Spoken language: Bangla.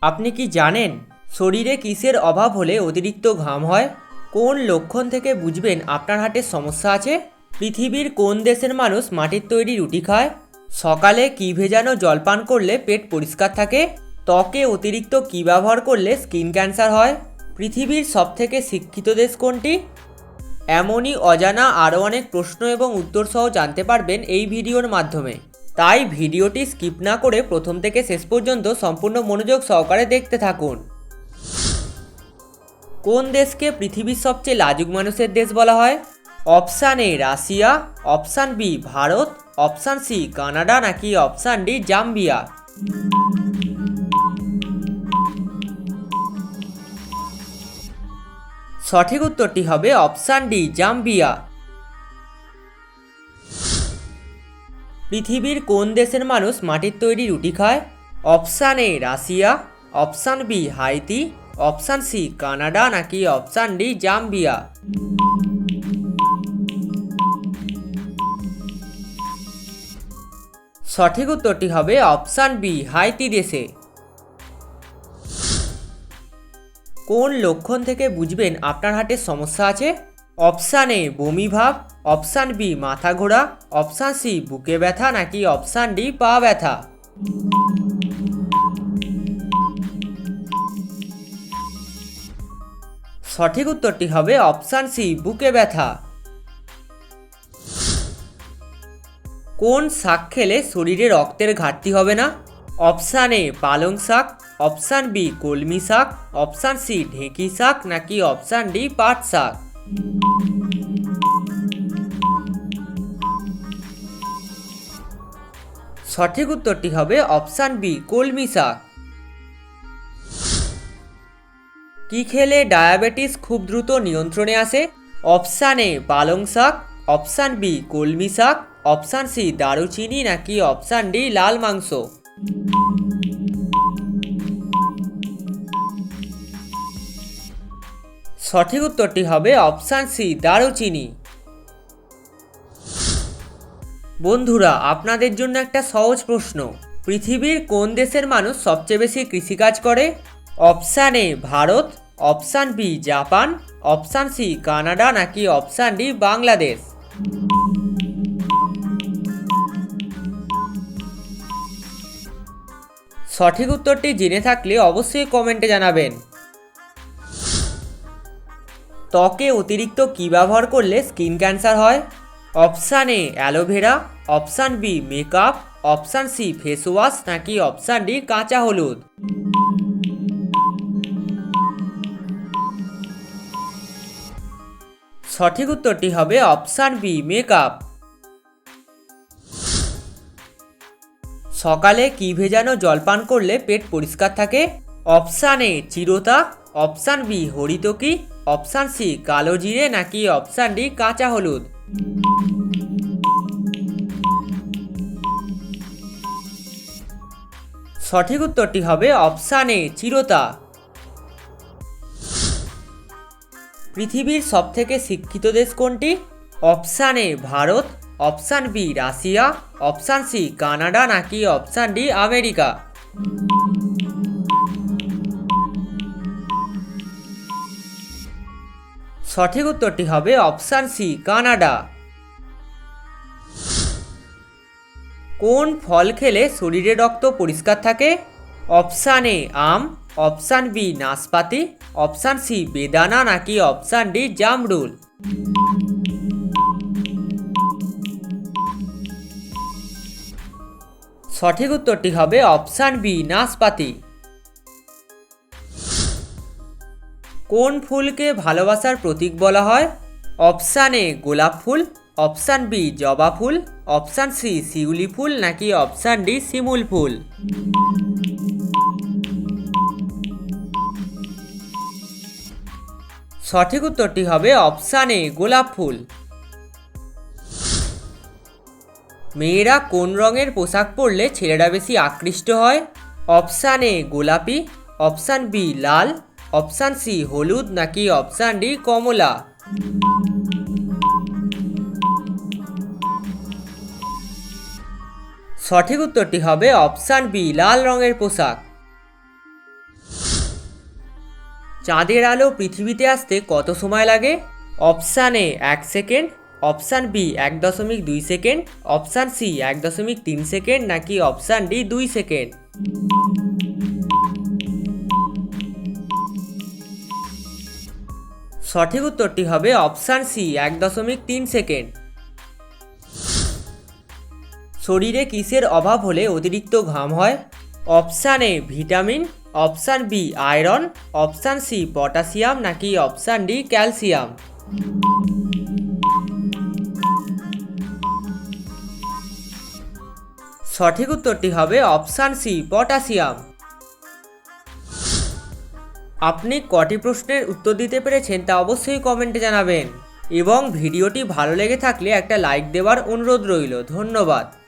আপনি কি জানেন শরীরে কিসের অভাব হলে অতিরিক্ত ঘাম হয়? কোন লক্ষণ থেকে বুঝবেন আপনার হার্টের সমস্যা আছে? পৃথিবীর কোন দেশের মানুষ মাটির তৈরি রুটি খায়? সকালে কি ভেজানো জল পান করলে পেট পরিষ্কার থাকে? ত্বকে অতিরিক্ত কি ব্যবহার করলে স্কিন ক্যান্সার হয়? পৃথিবীর সবথেকে শিক্ষিত দেশ কোনটি? এমনই অজানা আরও অনেক প্রশ্ন এবং উত্তর সহ জানতে পারবেন এই ভিডিওর মাধ্যমে। তাই ভিডিওটি স্কিপ না করে প্রথম থেকে শেষ পর্যন্ত সম্পূর্ণ মনোযোগ সহকারে দেখতে থাকুন। কোন দেশকে পৃথিবীর সবচেয়ে লাজুক মানুষের দেশ বলা হয়? Option A Russia, option B Bharat, option C Canada নাকি অপশান ডি জাম্বিয়া? সঠিক উত্তরটি হবে অপশান ডি জাম্বিয়া। পৃথিবীর কোন দেশের মানুষ মাটির তৈরি রুটি খায়? Option A Russia, option B Haiti, option C Canada নাকি অপশান ডি জাম্বিয়া? সঠিক উত্তরটি হবে অপশান বি হাইতি দেশে। কোন লক্ষণ থেকে বুঝবেন আপনার হার্টের সমস্যা আছে? অপশান এ বমি ভাব, অপশান বি মাথা ঘোরা, অপশান সি বুকে ব্যথা নাকি অপশান ডি পা ব্যথা? সঠিক উত্তরটি হবে অপশান সি বুকে ব্যথা। কোন শাক খেলে শরীরে রক্তের ঘাটতি হবে না? অপশান এ পালং শাক, অপশান বি কলমি শাক, অপশান সি ঢেঁকি শাক নাকি অপশান ডি পাট শাক? সঠিক উত্তরটি হবে অপশান বি কলমি শাক। কি খেলে ডায়াবেটিস খুব দ্রুত নিয়ন্ত্রণে আসে? অপশান এ পালং শাক, অপশান বি কলমি শাক, অপশান সি দারুচিনি নাকি অপশান ডি লাল মাংস? সঠিক উত্তরটি হবে অপশান সি দারুচিনি। বন্ধুরা, আপনাদের জন্য একটা সহজ প্রশ্ন। পৃথিবীর কোন দেশের মানুষ সবচেয়ে বেশি কৃষিকাজ করে? Option A Bharat, option B Japan, option C Canada নাকি অপশান ডি বাংলাদেশ? সঠিক উত্তরটি জেনে থাকলে অবশ্যই কমেন্টে জানাবেন। ত্বকে অতিরিক্ত কি ব্যবহার করলে স্কিন ক্যান্সার হয়? Option A aloe vera, option B makeup, option C face wash নাকি অপশান ডি কাঁচা হলুদ? সঠিক উত্তরটি হবে অপশান বি মেকআপ। সকালে কি ভেজানো জল পান করলে পেট পরিষ্কার থাকে? অপশান এ চিরতা, অপশান বি হরিতকি, অপশান সি কালো জিরে নাকি অপশান ডি কাঁচা হলুদ? সঠিক উত্তরটি হবে অপশান এ চিরতা। পৃথিবীর সবথেকে শিক্ষিত দেশ কোনটি? Option A Bharat, option B Russia, option C Canada নাকি অপশান ডি আমেরিকা? সঠিক উত্তরটি হবে অপশান সি কানাডা। কোন ফল খেলে শরীরে রক্ত পরিষ্কার থাকে? অপশান এ আম, অপশান বি নাশপাতি, অপশান সি বেদানা নাকি অপশান ডি জামরুল? সঠিক উত্তরটি হবে অপশান বি নাশপাতি। কোন ফুলকে ভালোবাসার প্রতীক বলা হয়? অপশান এ গোলাপ ফুল, অপশান বি জবা ফুল, অপশান সি শিউলি ফুল নাকি অপশান ডি শিমুল ফুল? সঠিক উত্তরটি হবে অপশান এ গোলাপ ফুল। মেয়েরা কোন রঙের পোশাক পরলে ছেলেরা বেশি আকৃষ্ট হয়? অপশান এ গোলাপি, অপশান বি লাল, অপশান সি হলুদ নাকি অপশান ডি কমলা? সঠিক উত্তরটি হবে অপশান বি লাল রঙের পোশাক। চাঁদের আলো পৃথিবীতে আসতে কত সময় লাগে? Option A 1 second, option B 1.2 second, option C 1.3 second, নাকি অপশান ডি 2 সেকেন্ড? সঠিক উত্তরটি হবে অপশান সি 1.3 সেকেন্ড। শরীরে কিসের অভাব হলে অতিরিক্ত ঘাম হয়? Option A vitamin, option B iron, option C potassium, নাকি অপশান ডি ক্যালসিয়াম? সঠিক উত্তরটি হবে অপশান সি পটাশিয়াম। আপনি কটি প্রশ্নের উত্তর দিতে পেরেছেন তা অবশ্যই কমেন্টে জানাবেন এবং ভিডিওটি ভালো লেগে থাকলে একটা লাইক দেওয়ার অনুরোধ রইল। ধন্যবাদ।